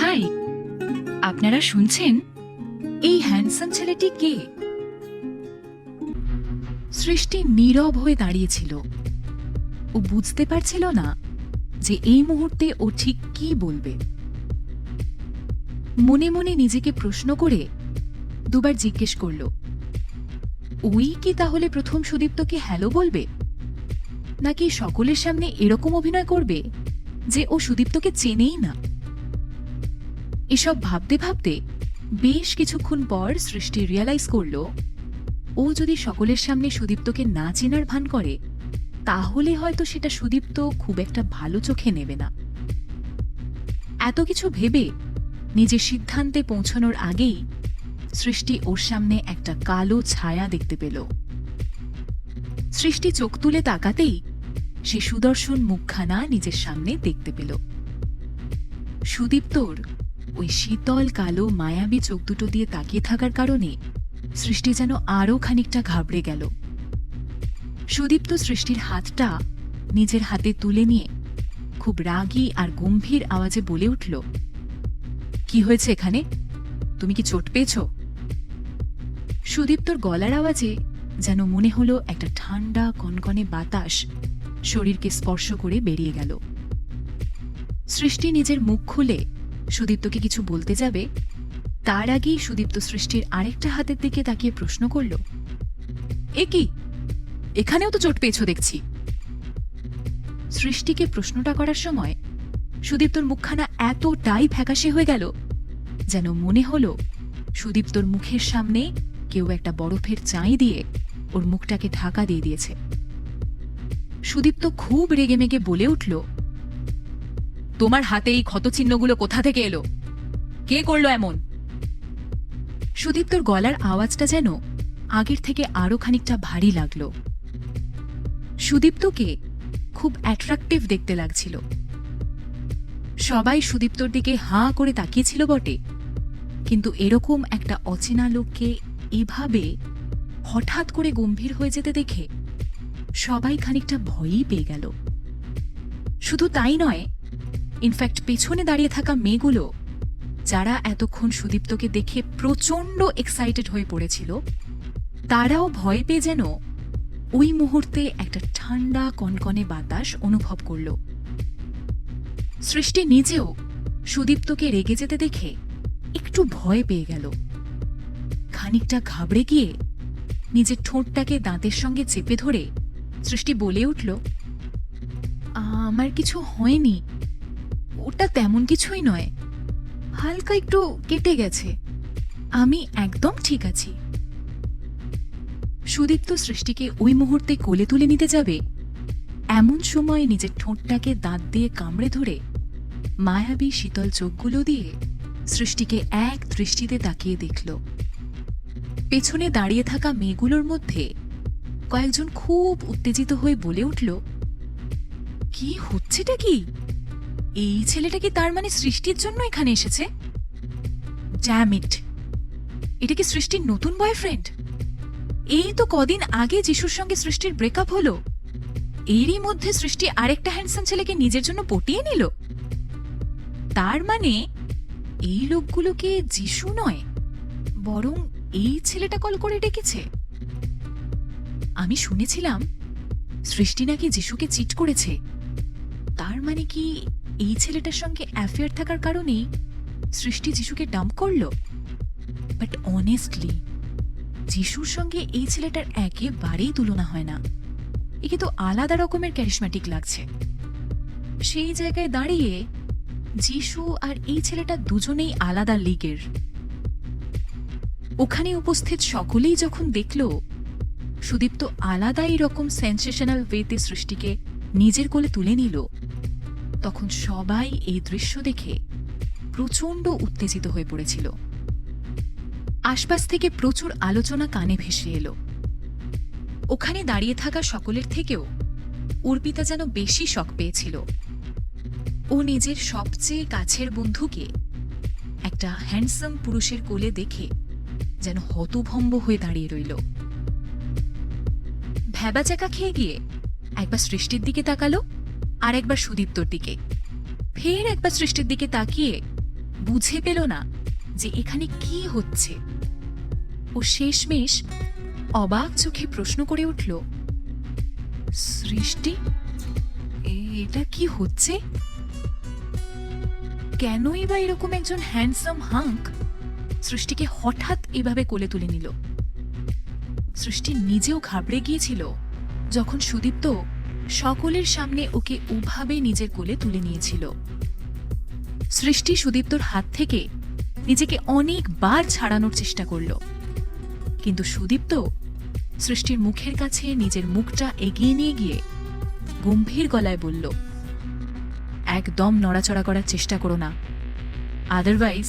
High, আপনারা শুনছেন? এই হ্যান্ডসাম ছেলেটি কে? সৃষ্টি নীরব হয়ে দাঁড়িয়েছিল। ও বুঝতে পারছিল না যে এই মুহূর্তে ও ঠিক কি বলবে। মনে মনে নিজেকে প্রশ্ন করে দুবার জিজ্ঞেস করল, ওই কি তাহলে প্রথম সুদীপ্তকে হ্যালো বলবে, নাকি সকলের সামনে এরকম অভিনয় করবে যে ও সুদীপ্তকে চেনেই না? এসব ভাবতে ভাবতে বেশ কিছুক্ষণ পর সৃষ্টি রিয়ালাইজ করল, ও যদি সকলের সামনে সুদীপ্তকে না চেনার ভান করে তাহলে হয়তো সেটা সুদীপ্ত খুব একটা ভালো চোখে নেবে না। এত কিছু ভেবে নিজের সিদ্ধান্তে পৌঁছানোর আগেই সৃষ্টি ওর সামনে একটা কালো ছায়া দেখতে পেল। সৃষ্টি চোখ তুলে তাকাতেই সে সুদর্শন মুখখানা নিজের সামনে দেখতে পেল। সুদীপ্তর ওই শীতল কালো মায়াবী চোখ দুটো দিয়ে তাকিয়ে থাকার কারণে সৃষ্টি যেন আরও খানিকটা ঘাবড়ে গেল। সুদীপ্ত সৃষ্টির হাতটা নিজের হাতে তুলে নিয়ে খুব রাগী আর গম্ভীর আওয়াজে বলে উঠল, কি হয়েছে এখানে? তুমি কি চোট পেয়েছ? সুদীপ্তর গলার আওয়াজে যেন মনে হলো একটা ঠান্ডা কনকনে বাতাস শরীরকে স্পর্শ করে বেরিয়ে গেল। সৃষ্টি নিজের মুখ খুলে সুদীপ্তকে কিছু বলতে যাবে, তার আগেই সুদীপ্ত সৃষ্টির আরেকটা হাতের দিকে তাকিয়ে প্রশ্ন করল, এ কি, এখানেও তো চোট পেয়েছ দেখছি। সৃষ্টিকে প্রশ্নটা করার সময় সুদীপ্তর মুখখানা এতটাই ফ্যাকাশে হয়ে গেল যেন মনে হলো সুদীপ্তর মুখের সামনে কেউ একটা বরফের চাই দিয়ে ওর মুখটাকে ঢাকা দিয়ে দিয়েছে। সুদীপ্ত খুব রেগেমেগে বলে উঠল, তোমার হাতে এই ক্ষতচিহ্নগুলো কোথা থেকে এলো? কে করলো এমন? সুদীপ্তর গলার আওয়াজটা যেন আগের থেকে আরো খানিকটা ভারী লাগলো। সুদীপ্তকে খুব অ্যাট্রাকটিভ দেখতে লাগছিল। সবাই সুদীপ্তর দিকে হাঁ করে তাকিয়েছিল বটে, কিন্তু এরকম একটা অচেনা লোককে এভাবে হঠাৎ করে গম্ভীর হয়ে যেতে দেখে সবাই খানিকটা ভয়ই পেয়ে গেল। শুধু তাই নয়, ইনফ্যাক্ট পেছনে দাঁড়িয়ে থাকা মেয়েগুলো, যারা এতক্ষণ সুদীপ্তকে দেখে প্রচণ্ড এক্সাইটেড হয়ে পড়েছিল, তারাও ভয় পেয়ে যেন ওই মুহূর্তে একটা ঠান্ডা কনকনে বাতাস অনুভব করল। সৃষ্টি নিজেও সুদীপ্তকে রেগে যেতে দেখে একটু ভয় পেয়ে গেল। খানিকটা ঘাবড়ে গিয়ে নিজের ঠোঁটটাকে দাঁতের সঙ্গে চেপে ধরে সৃষ্টি বলে উঠল, আমার কিছু হয়নি, ওটা তেমন কিছুই নয়, হালকা একটু কেটে গেছে, আমি একদম ঠিক আছি। সুদীপ্ত সৃষ্টিকে ওই মুহূর্তে কোলে তুলে নিতে যাবে, এমন সময় নিজের ঠোঁটটাকে দাঁত দিয়ে কামড়ে ধরে মায়াবী শীতল চোখগুলো দিয়ে সৃষ্টিকে এক দৃষ্টিতে তাকিয়ে দেখল। পেছনে দাঁড়িয়ে থাকা মেয়েগুলোর মধ্যে কয়েকজন খুব উত্তেজিত হয়ে বলে উঠল, কি হচ্ছেটা কি? এই ছেলেটা কি তার মানে সৃষ্টির জন্য এখানে এসেছে? ড্যাম ইট, এটা কি সৃষ্টির নতুন বয়ফ্রেন্ড? এই তো কদিন আগে যিশুর সঙ্গে সৃষ্টির ব্রেকআপ হলো, এরই মধ্যে সৃষ্টি আরেকটা হ্যান্ডসাম ছেলেকে নিজের জন্য পটিয়ে নিল। তার মানে এই লোকগুলোকে যিশু নয়, বরং এই ছেলেটা কল করে ডেকেছে। আমি শুনেছিলাম সৃষ্টি নাকি যিশুকে চিট করেছে, তার মানে কি এই ছেলেটার সঙ্গে অ্যাফেয়ার থাকার কারণেই সৃষ্টি যিশুকে ডাম্প করল? বাট অনেস্টলি যিশুর সঙ্গে এই ছেলেটার একেবারেই তুলনা হয় না। একে তো আলাদা রকমের ক্যারিশম্যাটিক লাগছে। সেই জায়গায় দাঁড়িয়ে যিশু আর এই ছেলেটা দুজনেই আলাদা লিগের। ওখানে উপস্থিত সকলেই যখন দেখল সুদীপ্ত আলাদাই রকম সেন্সেশনাল ওয়েতে সৃষ্টিকে নিজের কোলে তুলে নিল, তখন সবাই এই দৃশ্য দেখে প্রচণ্ড উত্তেজিত হয়ে পড়েছিল। আশপাশ থেকে প্রচুর আলোচনা কানে ভেসে এলো। ওখানে দাঁড়িয়ে থাকা সকলের থেকেও অর্পিতা যেন বেশি শক পেয়েছিল। ও নিজের সবচেয়ে কাছের বন্ধুকে একটা হ্যান্ডসাম পুরুষের কোলে দেখে যেন হতভম্ব হয়ে দাঁড়িয়ে রইল। ভ্যাবাচাকা খেয়ে গিয়ে একবার সৃষ্টির দিকে তাকালো, আর একবার সুদীপ্তর দিকে, ফের একবার সৃষ্টির দিকে তাকিয়ে বুঝে পেল না যে এখানে কি হচ্ছে। ও শেষমেশ অবাক চোখে প্রশ্ন করে উঠল, সৃষ্টি, এটা কি হচ্ছে? কেনই বা এরকম একজন হ্যান্ডসাম হাঙ্ক সৃষ্টিকে হঠাৎ এভাবে কোলে তুলে নিল? সৃষ্টি নিজেও ঘাবড়ে গিয়েছিল যখন সুদীপ্ত সকলের সামনে ওকে ওভাবে নিজের কোলে তুলে নিয়েছিল। সৃষ্টি সুদীপ্তর হাত থেকে নিজেকে অনেকবার ছাড়ানোর চেষ্টা করল, কিন্তু সুদীপ্ত সৃষ্টির মুখের কাছে নিজের মুখটা এগিয়ে নিয়ে গিয়ে গম্ভীর গলায় বলল, একদম নড়াচড়া করার চেষ্টা করো না, otherwise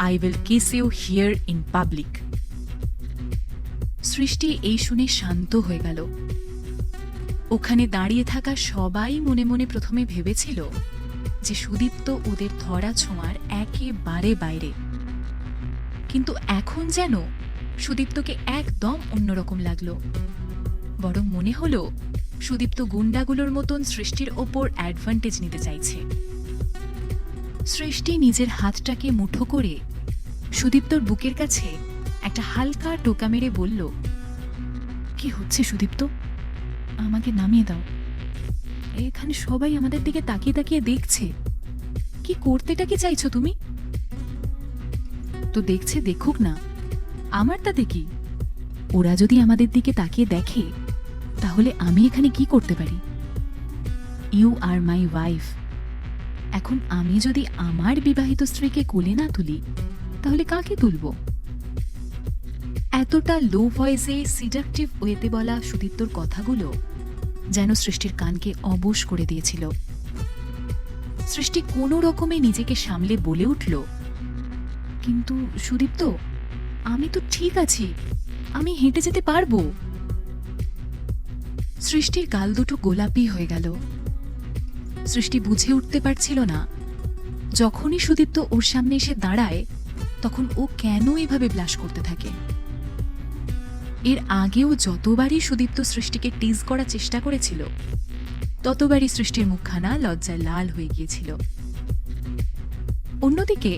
I will kiss you here in public. Srishti এই শুনে শান্ত হয়ে গেল। ওখানে দাঁড়িয়ে থাকা সবাই মনে মনে প্রথমে ভেবেছিল যে সুদীপ্ত ওদের ধরা ছোঁয়ার একেবারে বাইরে, কিন্তু এখন যেন সুদীপ্তকে একদম অন্যরকম লাগলো। বরং মনে হলো সুদীপ্ত গুন্ডাগুলোর মতন সৃষ্টির ওপর অ্যাডভান্টেজ নিতে চাইছে। সৃষ্টি নিজের হাতটাকে মুঠো করে সুদীপ্তর বুকের কাছে একটা হালকা টোকা মেরে বলল, কি হচ্ছে সুদীপ্ত? আমাকে নামিয়ে দাও। এখানে সবাই আমাদের দিকে তাকিয়ে তাকিয়ে দেখছে। কি করতেটা কি চাইছো তুমি? তো দেখছে, দেখুক না, আমার তাতে কি? ওরা যদি আমাদের দিকে তাকিয়ে দেখে তাহলে আমি এখানে কি করতে পারি? You are my wife. এখন আমি যদি আমার বিবাহিত স্ত্রীকে কোলে না তুলি তাহলে কাকে তুলব? এতটা লো ভয়েসে সিডাকটিভ ওয়েতে বলা সুদীপ্তর কথাগুলো যেন সৃষ্টির কানকে অবশ করে দিয়েছিল। সৃষ্টি কোনো রকমে নিজেকে সামলে বলে উঠল, কিন্তু সুদীপ্ত, আমি তো ঠিক আছি, আমি হেঁটে যেতে পারবো। সৃষ্টির গাল দুটো গোলাপি হয়ে গেল। সৃষ্টি বুঝে উঠতে পারছিল না যখনই সুদীপ্ত ওর সামনে এসে দাঁড়ায় তখন ও কেন এভাবে ব্লাশ করতে থাকে। এর আগেও যতবারই সুদীপ্ত সৃষ্টিকে টিজ করার চেষ্টা করেছিল ততবারই সৃষ্টির মুখখানা লজ্জায় লাল হয়ে গিয়েছিল। অন্যদিকে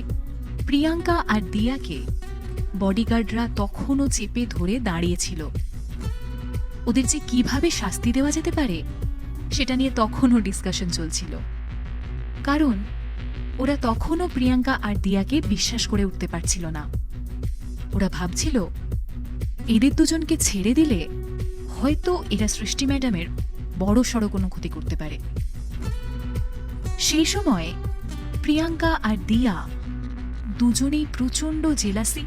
প্রিয়াঙ্কা আর দিয়াকে বডিগার্ডরা তখনও চেপে ধরে দাঁড়িয়েছিল। ওদের যে কিভাবে শাস্তি দেওয়া যেতে পারে সেটা নিয়ে তখনও ডিসকাশন চলছিল, কারণ ওরা তখনও প্রিয়াঙ্কা আর দিয়াকে বিশ্বাস করে উঠতে পারছিল না। ওরা ভাবছিল এদের দুজনকে ছেড়ে দিলে হয়তো এরা সৃষ্টি ম্যাডামের বড় সড় কোনো ক্ষতি করতে পারে। সেই সময় প্রিয়াঙ্কা আর দিয়া দুজনেই প্রচণ্ড জেলাসি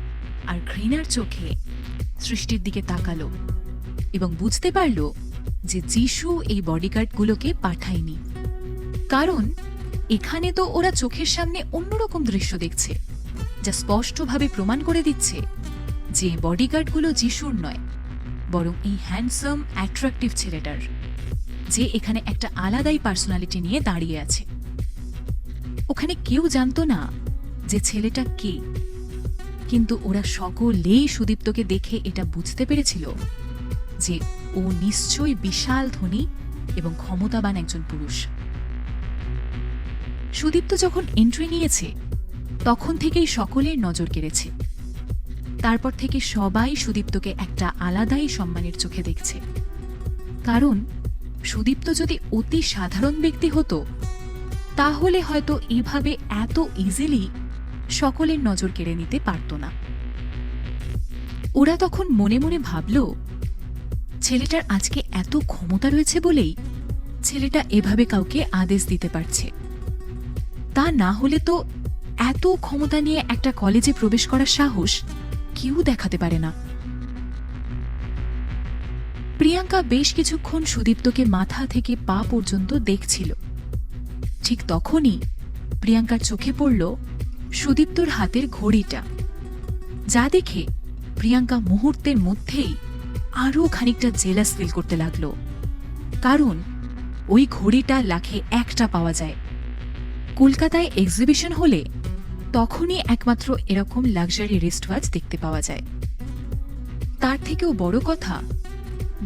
আর ঘৃণার চোখে সৃষ্টির দিকে তাকালো এবং বুঝতে পারল যে যিশু এই বডিগার্ডগুলোকে পাঠায়নি, কারণ এখানে তো ওরা চোখের সামনে অন্যরকম দৃশ্য দেখছে যা স্পষ্টভাবে প্রমাণ করে দিচ্ছে যে বডিগার্ডগুলো যিশুর নয়, বরং এই হ্যান্ডসাম অ্যাট্রাকটিভ ছেলেটার, যে এখানে একটা আলাদাই পার্সোনালিটি নিয়ে দাঁড়িয়ে আছে। ওখানে কেউ জানতো না যে ছেলেটা কে, কিন্তু ওরা সকলেই সুদীপ্তকে দেখে এটা বুঝতে পেরেছিল যে ও নিশ্চয়ই বিশাল ধনী এবং ক্ষমতাবান একজন পুরুষ। সুদীপ্ত যখন এন্ট্রি নিয়েছে তখন থেকেই সকলের নজর কেড়েছে। তারপর থেকে সবাই সুদীপ্তকে একটা আলাদাই সম্মানের চোখে দেখছে, কারণ সুদীপ্ত যদি অতি সাধারণ ব্যক্তি হতো তাহলে হয়তো এভাবে এত ইজিলি সকলের নজর কেড়ে নিতে পারত না। ওরা তখন মনে মনে ভাবল, ছেলেটার আজকে এত ক্ষমতা রয়েছে বলেই ছেলেটা এভাবে কাউকে আদেশ দিতে পারছে, তা না হলে তো এত ক্ষমতা নিয়ে একটা কলেজে প্রবেশ করার সাহস কেউ দেখাতে পারে না। প্রিয়াঙ্কা বেশ কিছুক্ষণ সুদীপ্তকে মাথা থেকে পা পর্যন্ত দেখছিল। ঠিক তখনই প্রিয়াঙ্কার চোখে পড়ল সুদীপ্তর হাতের ঘড়িটা, যা দেখে প্রিয়াঙ্কা মুহূর্তের মধ্যেই আরও খানিকটা জেলাস ফিল করতে লাগলো, কারণ ওই ঘড়িটা লাখে একটা পাওয়া যায়। কলকাতায় এক্সিবিশন হলে তখনই একমাত্র এরকম লাক্সারি রিস্টওয়াচ দেখতে পাওয়া যায়। তার থেকেও বড় কথা,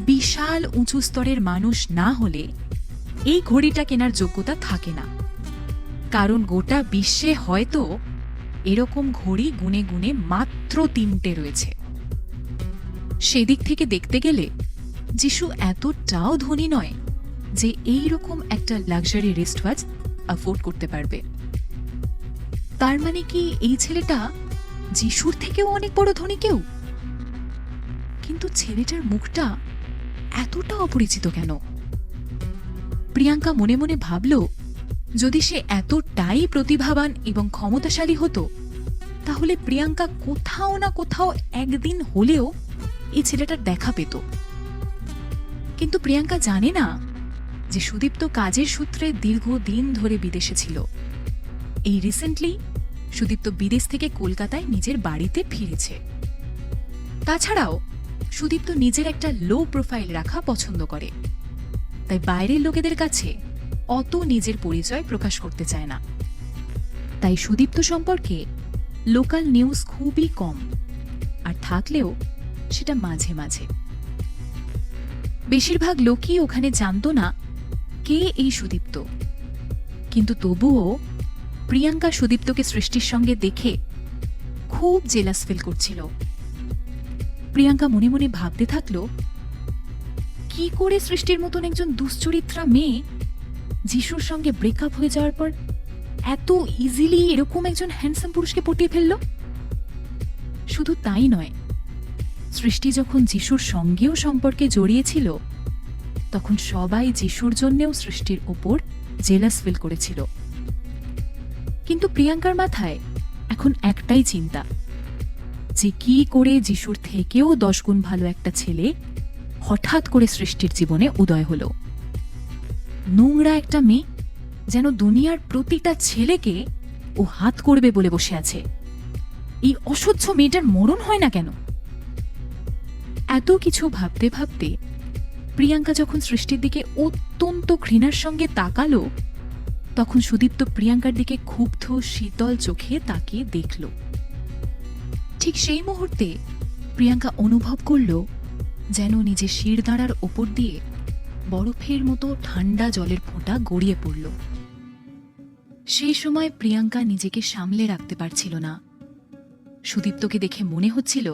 বিশাল উঁচু স্তরের মানুষ না হলে এই ঘড়িটা কেনার যোগ্যতা থাকে না, কারণ গোটা বিশ্বে হয়তো এরকম ঘড়ি গুনে গুনে মাত্র 3টে রয়েছে। সেদিক থেকে দেখতে গেলে যিশু এতটাও ধনী নয় যে এই রকম একটা লাক্সারি রিস্টওয়াচ অ্যাফোর্ড করতে পারবে। তার মানে কি এই ছেলেটা যিশুর থেকেও অনেক বড় ধনী কেউ? কিন্তু ছেলেটার মুখটা এতটা অপরিচিত কেন? প্রিয়াঙ্কা মনে মনে ভাবল, যদি সে এতটাই প্রতিভাবান এবং ক্ষমতাশালী হতো তাহলে প্রিয়াঙ্কা কোথাও না কোথাও একদিন হলেও এই ছেলেটার দেখা পেত। কিন্তু প্রিয়াঙ্কা জানে না যে সুদীপ্ত কাজের সূত্রে দীর্ঘদিন ধরে বিদেশে ছিল। এই রিসেন্টলি সুদীপ্ত বিদেশ থেকে কলকাতায় নিজের বাড়িতে ফিরেছে। তাছাড়াও সুদীপ্ত নিজের একটা লো প্রোফাইল রাখা পছন্দ করে, তাই বাইরের লোকেদের কাছে অত নিজের পরিচয় প্রকাশ করতে চায় না। তাই সুদীপ্ত সম্পর্কে লোকাল নিউজ খুবই কম, আর থাকলেও সেটা মাঝে মাঝে। বেশিরভাগ লোকই ওখানে জানতো না কে এই সুদীপ্ত। কিন্তু তবুও প্রিয়াঙ্কা সুদীপ্তকে সৃষ্টির সঙ্গে দেখে খুব জেলাস ফিল করছিল। প্রিয়াঙ্কা মনে মনে ভাবতে থাকলো, কি করে সৃষ্টির মতন একজন দুশ্চরিত্রা মেয়ে যিশুর সঙ্গে ব্রেকআপ হয়ে যাওয়ার পর এত ইজিলি এরকম একজন হ্যান্ডসাম পুরুষকে পটিয়ে ফেলল। শুধু তাই নয়, সৃষ্টি যখন যিশুর সঙ্গেও সম্পর্কে জড়িয়েছিল তখন সবাই যিশুর জন্যেও সৃষ্টির ওপর জেলাস ফিল করেছিল। কিন্তু প্রিয়াঙ্কার মাথায় এখন একটাই চিন্তা, যে কি করে যিশুর থেকেও 10 গুণ ভালো একটা ছেলে হঠাৎ করে সৃষ্টির জীবনে উদয় হলো। নোংরা একটা মেয়ে যেন দুনিয়ার প্রতিটা ছেলেকে ও হাত করবে বলে বসে আছে। এই অসহ্য মেয়েটার মরণ হয় না কেন? এত কিছু ভাবতে ভাবতে প্রিয়াঙ্কা যখন সৃষ্টির দিকে অত্যন্ত ঘৃণার সঙ্গে তাকালো তখন সুদীপ্ত প্রিয়াঙ্কার দিকে ক্ষুব্ধ শীতল চোখে তাকিয়ে দেখল। ঠিক সেই মুহূর্তে প্রিয়াঙ্কা অনুভব করল যেন নিজের শিরদাঁড়ার ওপর দিয়ে বরফের মতো ঠান্ডা জলের ফোঁটা গড়িয়ে পড়ল। সেই সময় প্রিয়াঙ্কা নিজেকে সামলে রাখতে পারছিল না। সুদীপ্তকে দেখে মনে হচ্ছিল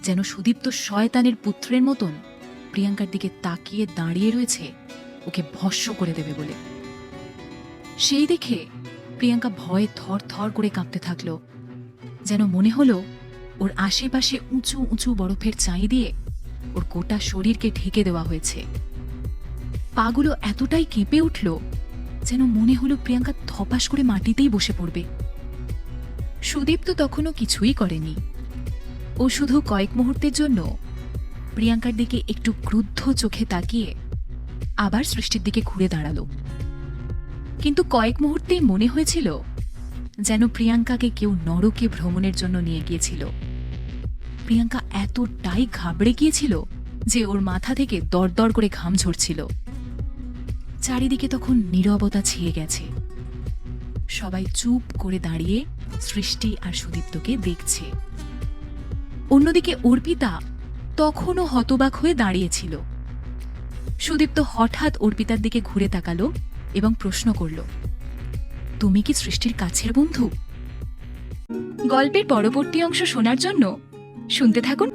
যেন সুদীপ্ত শয়তানের পুত্রের মতন প্রিয়াঙ্কার দিকে তাকিয়ে দাঁড়িয়ে রয়েছে ওকে ভস্ম করে দেবে বলে। সেই দেখে প্রিয়াঙ্কা ভয়ে থর থর করে কাঁপতে থাকল। যেন মনে হলো ওর আশেপাশে উঁচু উঁচু বরফের চাই দিয়ে ওর গোটা শরীরকে ঢেকে দেওয়া হয়েছে। পাগুলো এতটাই কেঁপে উঠল যেন মনে হলো প্রিয়াঙ্কা ধপাস করে মাটিতেই বসে পড়বে। সুদীপ তো তখনও কিছুই করেনি। ও শুধু কয়েক মুহূর্তের জন্য প্রিয়াঙ্কার দিকে একটু ক্রুদ্ধ চোখে তাকিয়ে আবার সৃষ্টির দিকে ঘুরে দাঁড়ালো। কিন্তু কয়েক মুহূর্তেই মনে হয়েছিল যেন প্রিয়াঙ্কাকে কেউ নরকে ভ্রমণের জন্য নিয়ে গিয়েছিল। প্রিয়াঙ্কা এতটাই ঘাবড়ে গিয়েছিল যে ওর মাথা থেকে দরদর করে ঘাম ঝরছিল। চারিদিকে তখন নীরবতা ছেয়ে গেছে। সবাই চুপ করে দাঁড়িয়ে সৃষ্টি আর সুদীপ্তকে দেখছে। অন্যদিকে অর্পিতা তখনও হতবাক হয়ে দাঁড়িয়েছিল। সুদীপ্ত হঠাৎ অর্পিতার দিকে ঘুরে তাকালো এবং প্রশ্ন করল, তুমি কি সৃষ্টির কাছের বন্ধু? গল্পের পরবর্তী অংশ শোনার জন্য শুনতে থাকুন